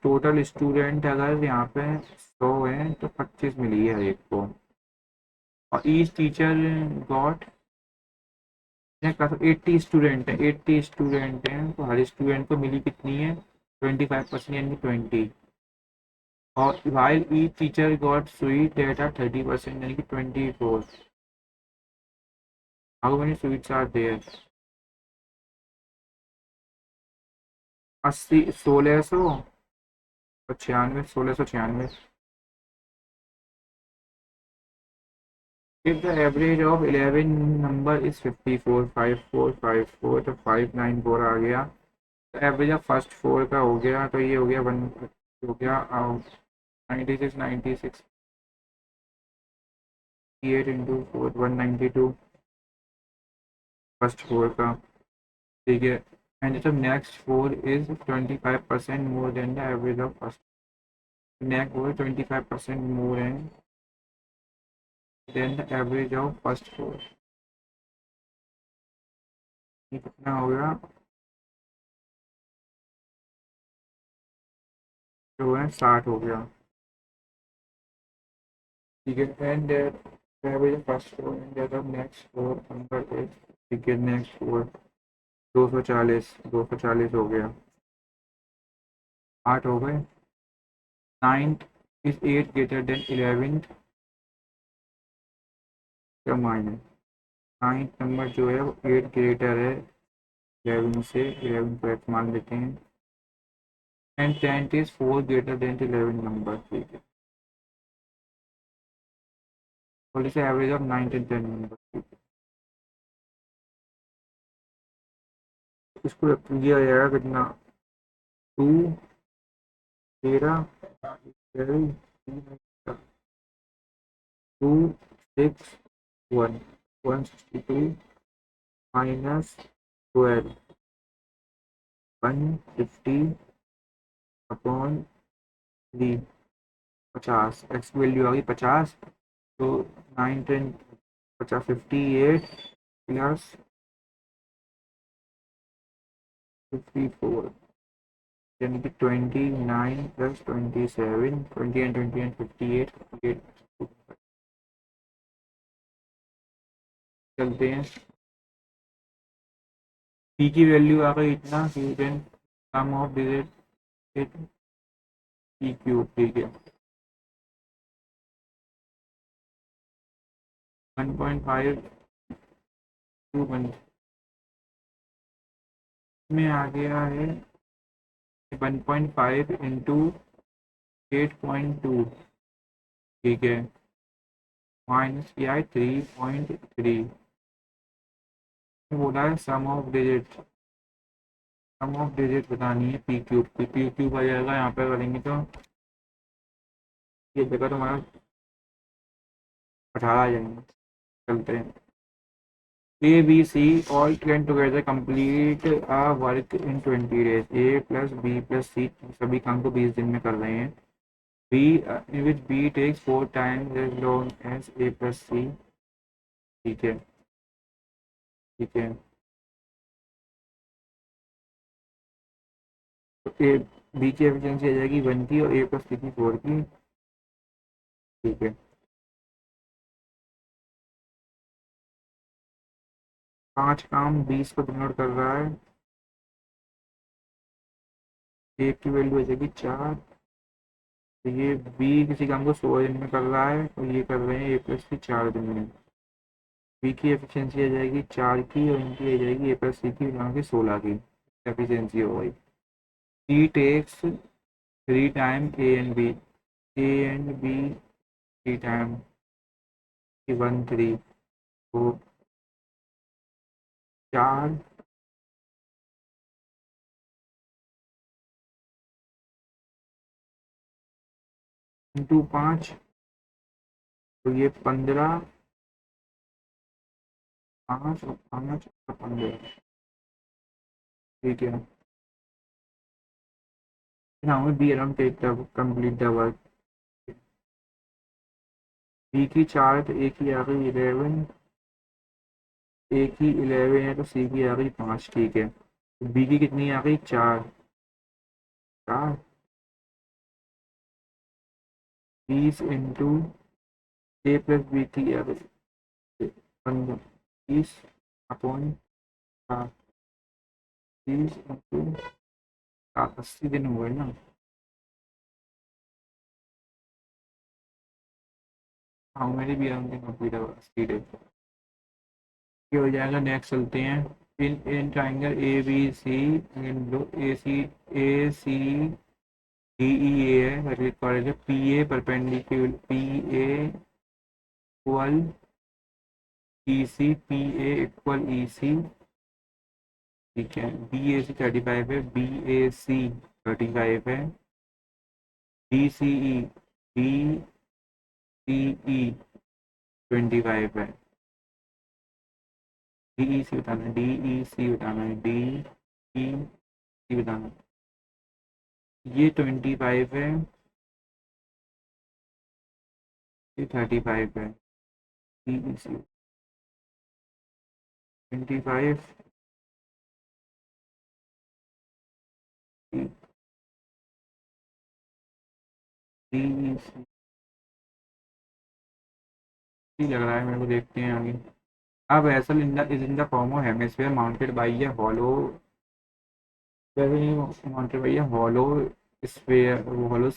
Speaker 1: Total student अगर यहाँ पे 100 है तो 25 मिली है हर एक को। और ईच टीचर गॉट 80 स्टूडेंट है, 80 स्टूडेंट हैं तो हर स्टूडेंट को मिली कितनी है 25% यानी 20। और while each teacher got sweet date are 30% यानी कि 24। How many sweets are there? 80, 1696, 1696। If the average of 11 number is 54, 5454 तो 594 आ गया। तो एवरेज ऑफ फर्स्ट फोर का हो गया, तो ये हो गया 1 हो गया 96, 96 8 इंटू 4 192 फर्स्ट फोर का, ठीक है। एंड जब next four is 25% more than the average of first, next four 25% more than the average of first four. ये कितना हो गया? जो है 60 हो गया, ठीक है। And average of first four end of next four number is, ठीक है। नेक्स्ट फोर 240, 240 हो गया, 8 हो गए। Ninth is 8 greater than 11th, क्या मान है? नाइन्थ नंबर जो है वो 8 ग्रेटर है 11 से, 11 को 8 मान लेते हैं। And 10th is 4 greater than 11 number, ठीक है। और इसे एवरेज ऑफ 9 एंड 10 नंबर, ठीक है। इसको दिया जाएगा कितना? 2 13 2 6 1 162 माइनस 12 150 अपॉन 3 50। एक्स की वैल्यू आ गई 50, तो 9 10 50 58 प्लस 54 यानी कि 29 प्लस 27, 20 एंड 20 एंड 58 चलते हैं। पी की वैल्यू आ गई इतना, सम ऑफ डिजिट पी क्यूब, ठीक है। 1.5 में आ गया है 1.5 इंटू 8.2, ठीक है। माइनस किया है 3.3। बोला है sum of digit, sum of digit बतानी है पी क्यूब की। पी क्यूब आ जाएगा यहाँ पे करेंगे तो ये जगह तुम्हारा 18 आ जाएंगे। चलते हैं। A B C all train together complete a work in 20 days. A plus B plus C सभी काम को 20 दिन में कर रहे हैं। B in which B takes 4 times as long as A plus C, ठीक है, ठीक है। तो ए बी की एफिशिएंसी आ जाएगी 1 की और ए प्लस सी की 4 की, ठीक है। 5 काम 20 को डिनोट कर रहा है। ए की वैल्यू आ जाएगी 4। तो ये बी किसी काम को 16 दिन में कर रहा है और ये कर रहे हैं ए प्लस सी 4 दिन में। बी की एफिशिएंसी आ जाएगी 4 की और इनकी आ जाएगी ए प्लस सी की मिला के 16 की एफिशिएंसी हो गई। C takes 3 time A and B 3 time 1 3 तो 4 इंटू 5 तो ये 15 5 और 5 और 15 ठीक है। Now B around take the complete the work. B की 4 है तो ए की आ गई 11, ए की 11 है तो सी की आ गई 5 ठीक है। बी की कितनी आ गई 4 4 20 इंटू ए प्लस बी की आ गई 15 30 अपॉन 30 इंटू 80 दिन हुए ना। हाँ मेरी भी अराउंड कंप्लीट स्पीड है। ये हो जाएगा। नेक्स्ट चलते हैं। In in triangle A B C in लो A C D E A है कॉलेज है P A perpendicular P A equal E C P A equal E C ठीक है। बी ए सी 35 है बी ए सी 35 है D C E D C ई 25 है। D E सी बताना है डी ई सी बताना है डी ई सी बताना है। ये 25 है ये 35 है डी ई सी 25 डी ई सी लग रहा है मेरे को। देखते हैं आगे। अब vessel is in the form of hemisphere mounted by a hollow वैसे नहीं mounted by a hollow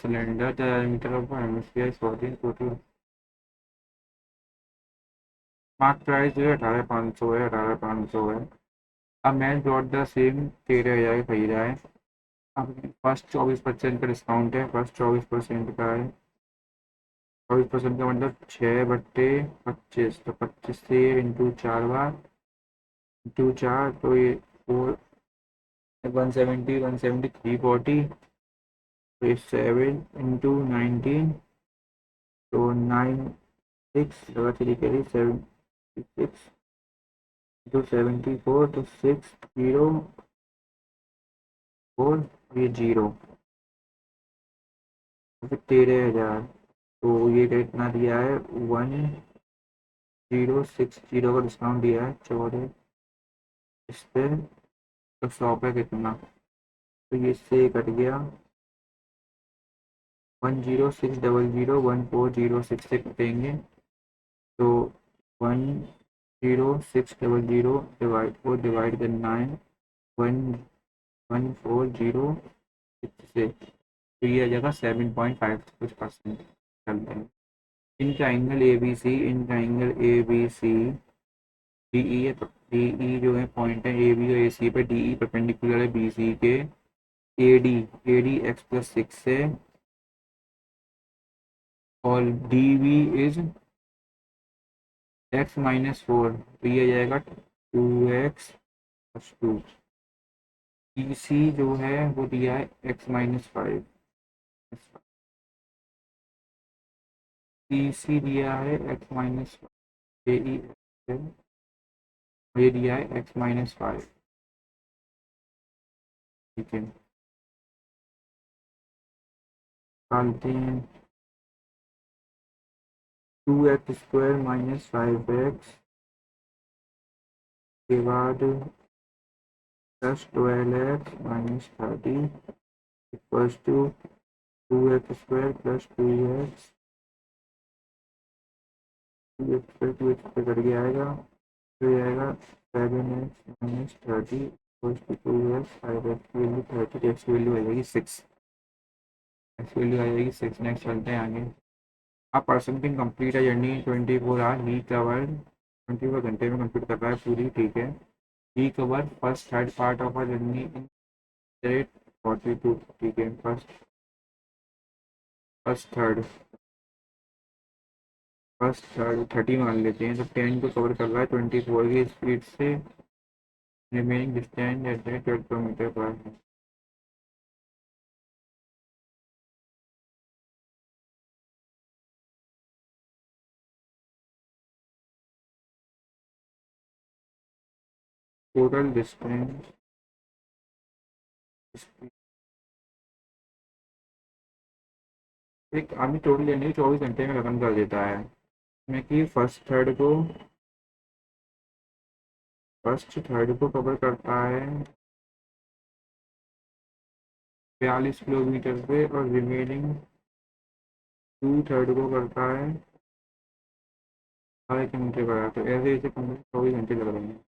Speaker 1: cylinder the diameter of the hemisphere is 14 mark price जो है 18,500 है 18,500 है। अब मैच ब्रॉड द सेम 13,000 खरीदा है। अब फर्स्ट 24% का डिस्काउंट है। फर्स्ट 24% का है। 24% का मतलब 6/25 तो 25 से इंटू 4 बार इंटू 4 तो ये 170 170 340 तो 7 इंटू 19 तो 96 लगा 76 इंटू 74 तो 604 ये 0 फिर 13,000 तो ये कितना दिया है 1060 का डिस्काउंट दिया है 14 इस पे तो 100 पे कितना तो ये से कट गया 10600 से कटेंगे तो 10600 डिवाइड करना है 11406 से तो ये आ जाएगा 7.5 कुछ परसेंट चलते हैं। In triangle A B C in triangle A B C D E है तो डी ई जो है पॉइंट है ए बी और ए सी पे डी ई परपेंडिकुलर है बी सी के ए डी x+6 से और डी वी इज x-4 तो ये आ जाएगा 2x+2। ई सी जो है वो दिया है x-5 ई सी दिया है x-5 ये दिया है x-5 ठीक है। निकालते हैं 2x² - 5x के बाद +12x - 30 equals to 2x² + 2x 2x² cut गया आएगा तो आएगा 7x - 30 equals to 2x 5x की वैल्यू 30 एक्स की वैल्यू आ जाएगी 6 एक्स वैल्यू आ जाएगी 6। नेक्स्ट चलते हैं आगे। A person can complete a journey in 24 hours. He covered 24 घंटे में कंप्लीट कर रहा है पूरी, ठीक है। He cover first third part of a journey in rate 42, ठीक है। फर्स्ट थर्ड 30 मान लेते हैं, तो 10 को कवर कर रहा है 24 की स्पीड से। रिमेनिंग डिस्टेंस एट 12 किलोमीटर पर। टोटल डिस्टेंस एक आदमी टोटल लेने 24 घंटे में खत्म कर देता है। मैं कि फर्स्ट थर्ड को कवर करता है 42 किलोमीटर पे, और रिमेनिंग टू थर्ड को करता है 12 किलोमीटर पर। तो ऐसे ऐसे कम 24 घंटे लग रहे हैं।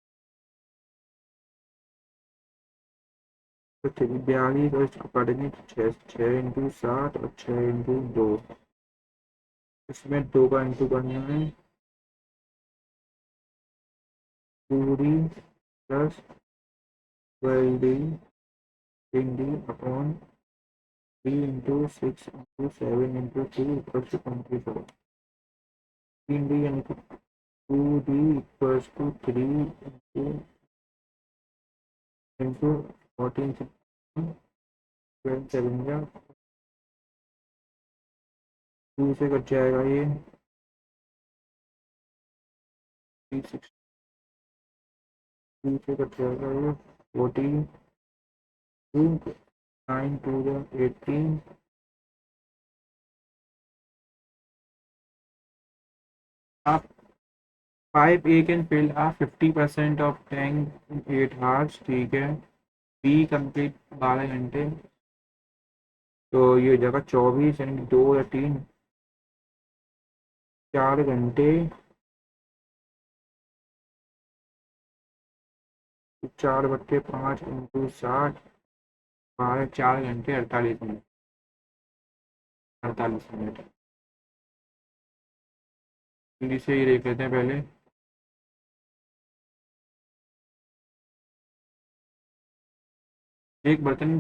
Speaker 1: तो 42 और इसको काटेंगे, 6 6 × 7 और 6 × 2। इसमें 2 का इंटू करना है, 2D plus 12D D upon 3 × 6 × 7 × 2 = 3D यानी कि 2D = 3 इंटू 14 12 7 या 2 से कट जाएगा ये 3 2 से कट जाएगा ये 42 9 2 18। आप 5A can fill a 50% of tank in 8 hours, ठीक है। बी कंप्लीट 12 घंटे, तो ये जगह 24 यानी 2 या 3 4 घंटे, 4/5 इंटू 60 12 4 घंटे 48 मिनट। 48 मिनट जल्दी से ही देख लेते हैं पहले। एक बर्तन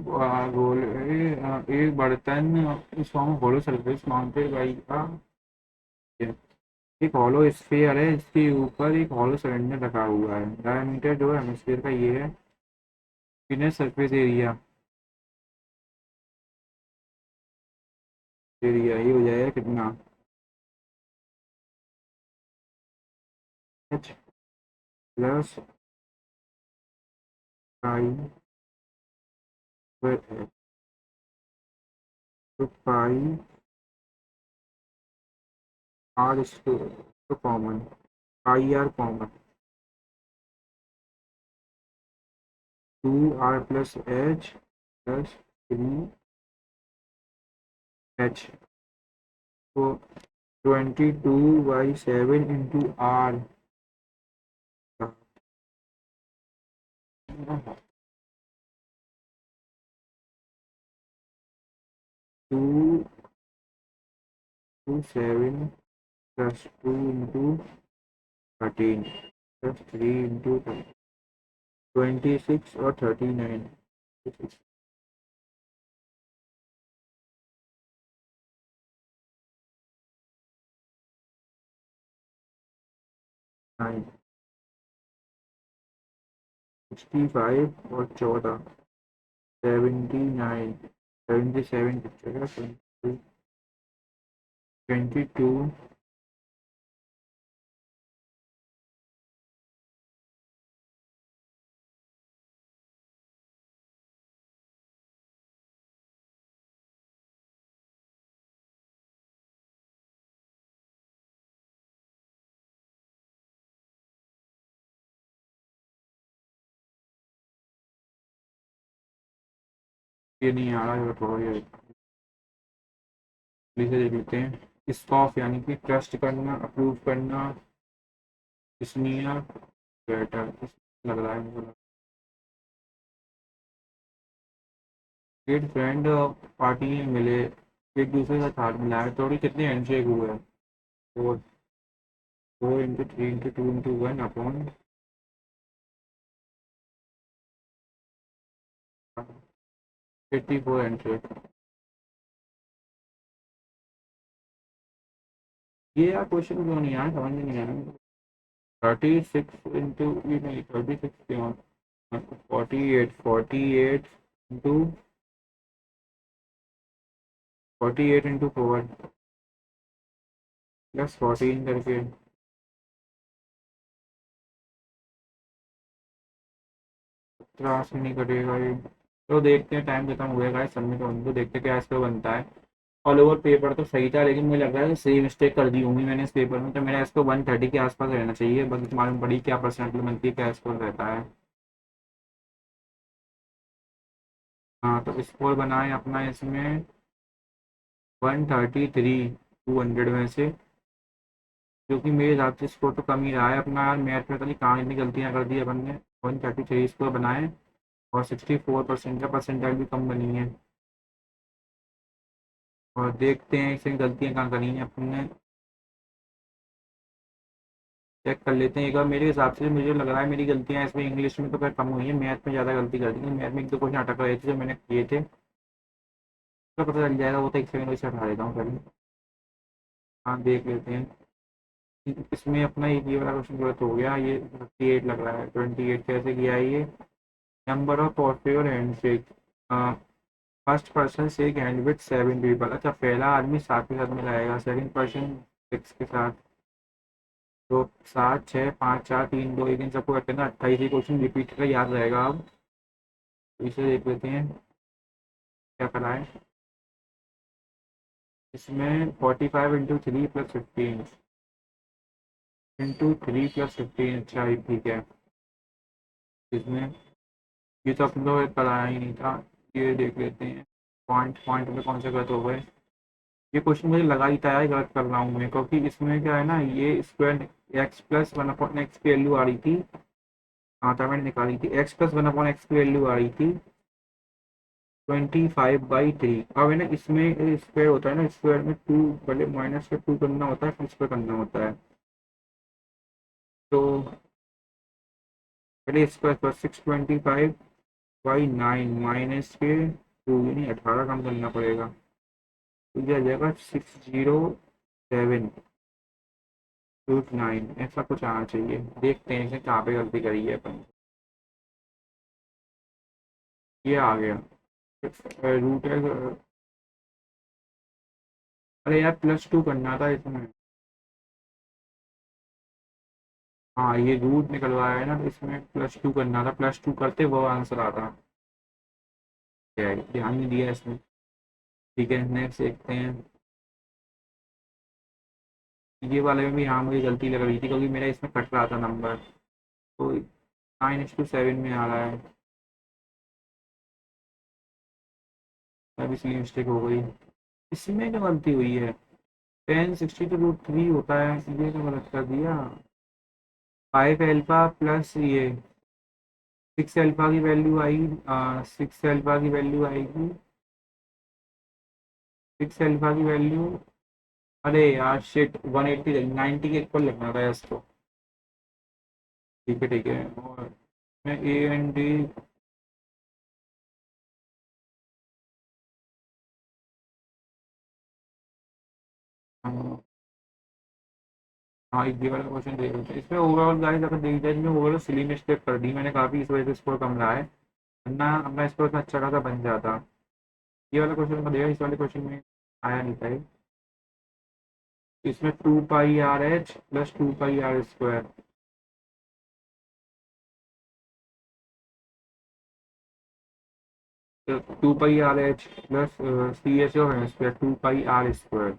Speaker 1: गोल एक बर्तन इस form of hollow surface mounted by का, एक हॉलो स्फीयर है, इसके ऊपर एक हॉलो सिलेंडर रखा हुआ है। डायमीटर जो है हेमिस्फीयर का ये है। इनर सरफेस एरिया ये हो जाएगा कितना, एच प्लस पाई तो पाई आर इसको common, pi R common, 2R plus H plus 3H, तो 22/7 into R, 2 7 plus 2 into 13 plus 3 into 26 और 39 9 65 और 14 79 77 पिक्चर 22 ये नहीं आ रहा है, थोड़ा ये जल्दी से देख लेते हैं। स्कॉफ यानी कि ट्रस्ट करना, अप्रूव करना, स्नीयर बेटर लग रहा है मुझे। ग्रेट फ्रेंड पार्टी में मिले, एक दूसरे के साथ हाथ मिलाए, थोड़ी कितने हैंडशेक हुए हैं। 4 into 3 into 2 into 1 अपॉन 8400। ये यार क्वेश्चन क्यों नहीं आया, समझ में नहीं आया। 36 into ये नहीं, 36 क्यों, 48 into 4 प्लस 14 करके तरह से नहीं कटेगा ये। तो देखते हैं, टाइम खत्म हो गया सबमिट होने को, देखते हैं क्या इस पर बनता है। ऑल ओवर पेपर तो सही था, लेकिन मुझे लग रहा है सही मिस्टेक कर दी होंगी मैंने इस पेपर में, तो मेरा इसको 130 के आसपास रहना चाहिए। बाकी मालूम पड़ी क्या परसेंट बनती है, क्या स्कोर रहता है। हाँ तो स्कोर बनाए अपना इसमें 133 200 में से, क्योंकि मेरे हिसाब से स्कोर तो कम ही रहा है अपना यार। मैथ में तो नहीं कहाँ इतनी गलतियाँ कर दी अपन ने। 133 स्कोर बनाए और 64% का परसेंटाइल भी कम बनी है। और देखते हैं इसे गलतियाँ कहाँ करी हैं अपन ने, चेक कर लेते हैं एक बार। मेरे हिसाब से मुझे लग रहा है मेरी गलतियाँ इसमें इंग्लिश में तो खैर कम हुई है, मैथ में ज़्यादा गलती कर दी है। मैथ में एक दो क्वेश्चन अटक रहे थे जो मैंने किए थे, तो पता चल जाएगा वो, तो एक सेकंड वैसे हटा देता हूँ पहले। हाँ देख लेते हैं। इसमें अपना ये वाला क्वेश्चन गलत हो गया, ये 28 लग रहा है। 28 कैसे किया है ये। Number of popular handshake, first person shake hand with 7 people. अच्छा, पहला आदमी 7 के साथ मिलाएगा, सेकंड पर्सन 6 के साथ। तो 7 6 5 4 3 2 1, इन सबको करते हैं ना 28। ही क्वेश्चन रिपीट का याद रहेगा अब। तो इसे देख लेते हैं क्या करा है इसमें। 45 into 3 + 15 into 3 + 15। अच्छा ये ठीक है। इसमें ये तो अपन लोग कराया ही नहीं था। ये देख लेते हैं पॉइंट पॉइंट में कौन से गलत हो गए। ये क्वेश्चन मुझे लगा ही था यार गलत कर रहा हूँ मैं, क्योंकि इसमें क्या है ना, ये स्क्वायर x+1/x की वैल्यू आ रही थी। हाँ तो मैंने निकाली थी, x+1/x की वैल्यू आ रही थी 25/3। अब है ना इसमें स्क्वायर होता है ना, स्क्वायर में टू पहले माइनस का 2 करना होता है, फिर स्क्वायर करना होता है। तो पहले स्क्वायर पर 625/9 माइनस के 2, यानी 18 कम करना पड़ेगा। तो ये आ जाएगा 607/9, ऐसा कुछ आना चाहिए। देखते हैं इसे कहाँ पे गलती करी है अपन। ये आ गया रूट है। अरे यार +2 करना था इसमें। हाँ ये रूट निकलवाया है ना, तो इसमें +2 करना था, +2 करते वो आंसर आता। ध्यान नहीं दिया इसमें। ठीक है नेक्स्ट देखते हैं। ये वाले में भी हाँ मुझे गलती लग रही थी, क्योंकि मेरा इसमें कट रहा था नंबर। तो 9:7 में आ रहा है, अब इसलिए मिस्टेक हो गई। इसमें क्या गलती हुई है। 1060 तो √3 होता है, ये क्या गलत कर दिया। 5 अल्फा प्लस ये 6 अल्फा की वैल्यू आई, 6 अल्फा की वैल्यू आएगी। 6 अल्फा की वैल्यू, अरे यार शिट, 180 90 के ऊपर लगना था इसको। ठीक है ठीक है। और मैं A&D, हाँ हाँ, ये वाला क्वेश्चन देख लेते हैं। इसमें ओवरऑल गाइस अगर देखा जाए, इसमें ओवरऑल सिली मिस्टेक कर दी मैंने काफ़ी, इस वजह से स्कोर कम रहा है, वरना अपना स्कोर इतना अच्छा खासा बन जाता। ये वाला क्वेश्चन का देखा, इस वाले क्वेश्चन में आया नहीं था ये। इसमें 2πRH + 2πr²। 2πRH plus CH/2 2πr²।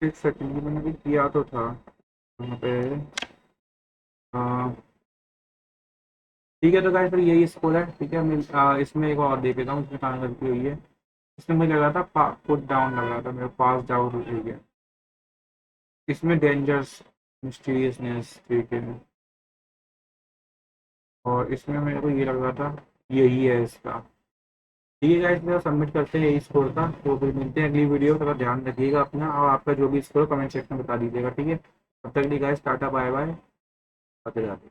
Speaker 1: एक सेकंड, मैंने भी किया तो था वहाँ पे। ठीक है तो गाइस फिर यही स्कोर है। ठीक है मैं इसमें एक और देख लेता हूँ इसमें कहाँ गलती हुई है। इसमें मुझे लगा था पुट डाउन लग रहा था, मेरे पास डाउन हो गया। इसमें डेंजर्स मिस्टीरियसनेस, ठीक है। और इसमें मेरे को ये लग रहा था यही है इसका। ठीक है गाइस, मेरा सबमिट करते हैं यही स्कोर का, तो फिर मिलते हैं अगली वीडियो। थोड़ा ध्यान रखिएगा अपना, और आपका जो भी स्कोर कमेंट सेक्शन में बता दीजिएगा। ठीक है, तब तक के लिए guys tata bye bye, Radhe Radhe.